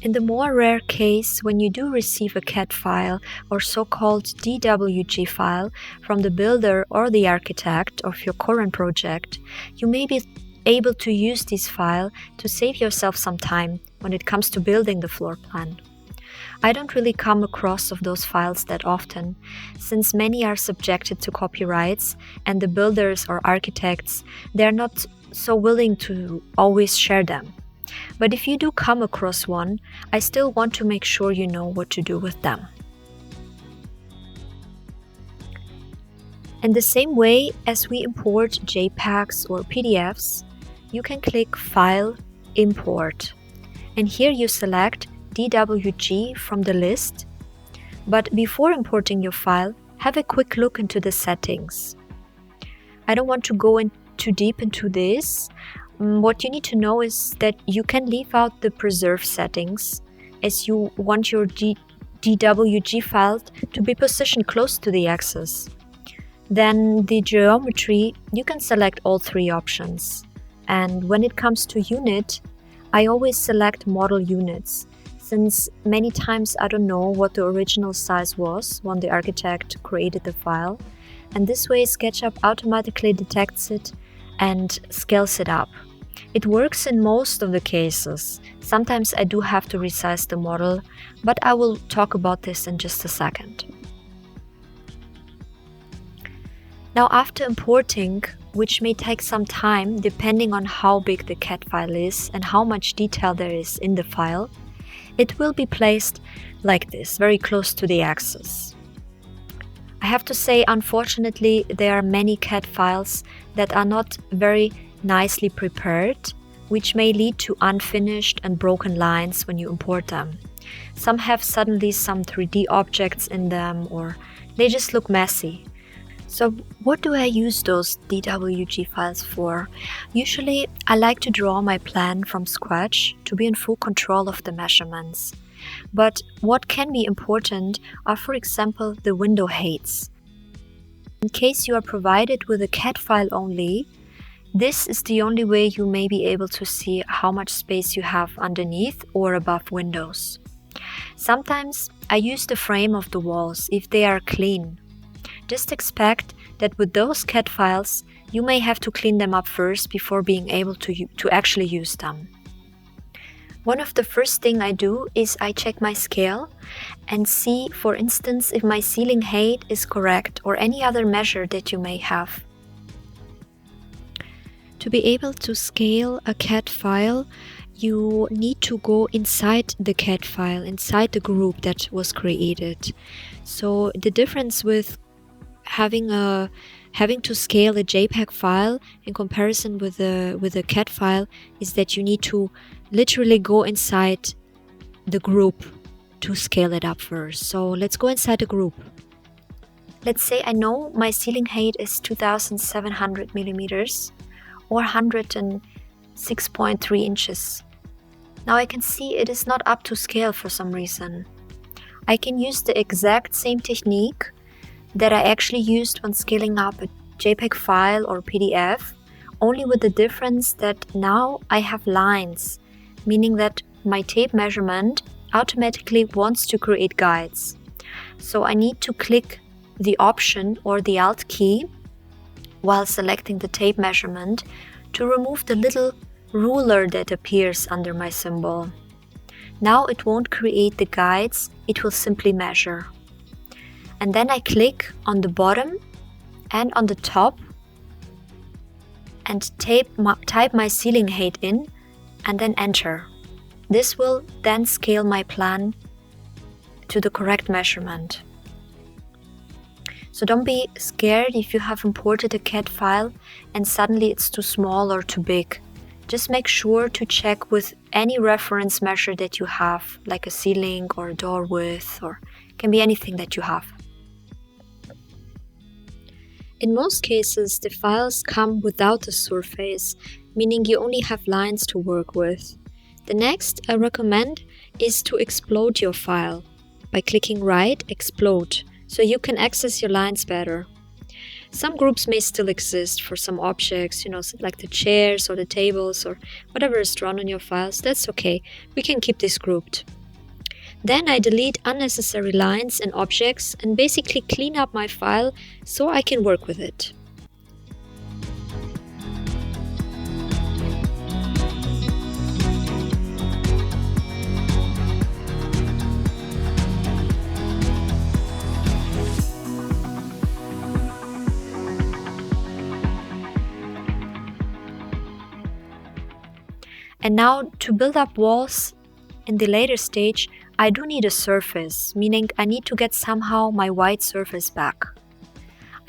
In the more rare case when you do receive a CAD file or so-called DWG file from the builder or the architect of your current project, you may be able to use this file to save yourself some time when it comes to building the floor plan. I don't really come across of those files that often, since many are subjected to copyrights and the builders or architects, they're not so willing to always share them. But if you do come across one, I still want to make sure you know what to do with them. In the same way as we import JPEGs or PDFs, you can click File, Import. And here you select DWG from the list. But before importing your file, have a quick look into the settings. I don't want to go in too deep into this. What you need to know is that you can leave out the preserve settings as you want your DWG file to be positioned close to the axis. Then the geometry, you can select all three options. And when it comes to unit, I always select model units, since many times I don't know what the original size was when the architect created the file. And this way SketchUp automatically detects it and scales it up. It works in most of the cases. Sometimes I do have to resize the model, but I will talk about this in just a second. Now after importing, which may take some time depending on how big the CAD file is and how much detail there is in the file, it will be placed like this, very close to the axis. I have to say, unfortunately, there are many CAD files that are not very nicely prepared, which may lead to unfinished and broken lines when you import them. Some have suddenly some 3D objects in them, or they just look messy. So what do I use those DWG files for? Usually I like to draw my plan from scratch to be in full control of the measurements. But what can be important are, for example, the window heights. In case you are provided with a CAD file only, this is the only way you may be able to see how much space you have underneath or above windows. Sometimes I use the frame of the walls if they are clean. Just expect that with those CAD files, you may have to clean them up first before being able to actually use them. One of the first things I do is I check my scale and see, for instance, if my ceiling height is correct or any other measure that you may have. To be able to scale a CAD file, you need to go inside the CAD file, inside the group that was created. So the difference with having to scale a JPEG file in comparison with a CAD file is that you need to literally go inside the group to scale it up first. So let's go inside the group. Let's say I know my ceiling height is 2700 millimeters or 106.3 inches. Now I can see it is not up to scale for some reason. I can use the exact same technique that I actually used when scaling up a JPEG file or PDF, only with the difference that now I have lines, meaning that my tape measurement automatically wants to create guides. So I need to click the Option or the Alt key while selecting the tape measurement to remove the little ruler that appears under my symbol. Now it won't create the guides, it will simply measure. And then I click on the bottom and on the top and type my ceiling height in and then enter. This will then scale my plan to the correct measurement. So don't be scared if you have imported a CAD file and suddenly it's too small or too big. Just make sure to check with any reference measure that you have, like a ceiling or a door width, or it can be anything that you have. In most cases, the files come without a surface, meaning you only have lines to work with. The next I recommend is to explode your file by clicking Right, Explode, so you can access your lines better. Some groups may still exist for some objects, like the chairs or the tables or whatever is drawn on your files. That's okay. We can keep this grouped. Then I delete unnecessary lines and objects and basically clean up my file so I can work with it. And now to build up walls in the later stage, I do need a surface, meaning I need to get somehow my white surface back.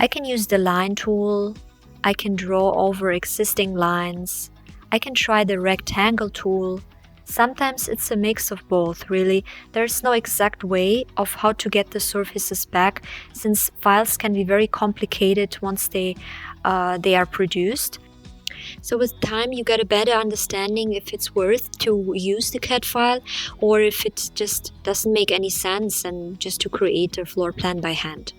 I can use the line tool, I can draw over existing lines, I can try the rectangle tool. Sometimes it's a mix of both, really. There's no exact way of how to get the surfaces back, since files can be very complicated once they are produced. So with time you get a better understanding if it's worth to use the CAD file or if it just doesn't make any sense and just to create a floor plan by hand.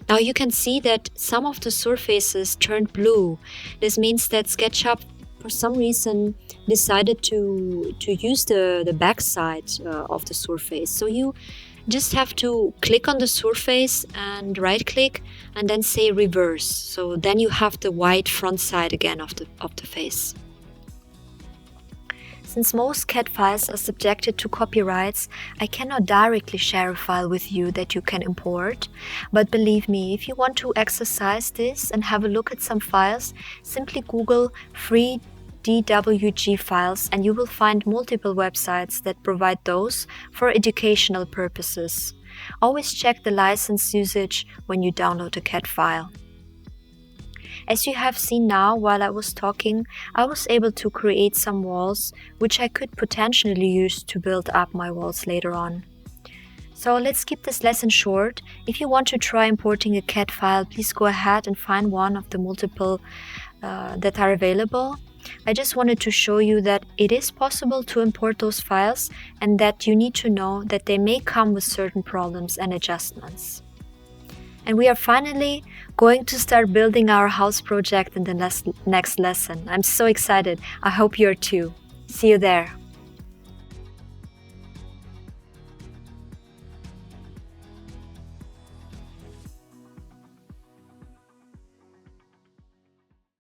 Now you can see that some of the surfaces turned blue. This means that SketchUp for some reason decided to use the back side of the surface. So you just have to click on the surface and right click and then say reverse. So then you have the white front side again of the face. Since most CAD files are subjected to copyrights, I cannot directly share a file with you that you can import. But believe me, if you want to exercise this and have a look at some files, simply Google free DWG files and you will find multiple websites that provide those for educational purposes. Always check the license usage when you download a CAD file. As you have seen now while I was talking, I was able to create some walls which I could potentially use to build up my walls later on. So let's keep this lesson short. If you want to try importing a CAD file, please go ahead and find one of the multiple that are available. I just wanted to show you that it is possible to import those files and that you need to know that they may come with certain problems and adjustments. And we are finally going to start building our house project in the next lesson. I'm so excited. I hope you are too. See you there.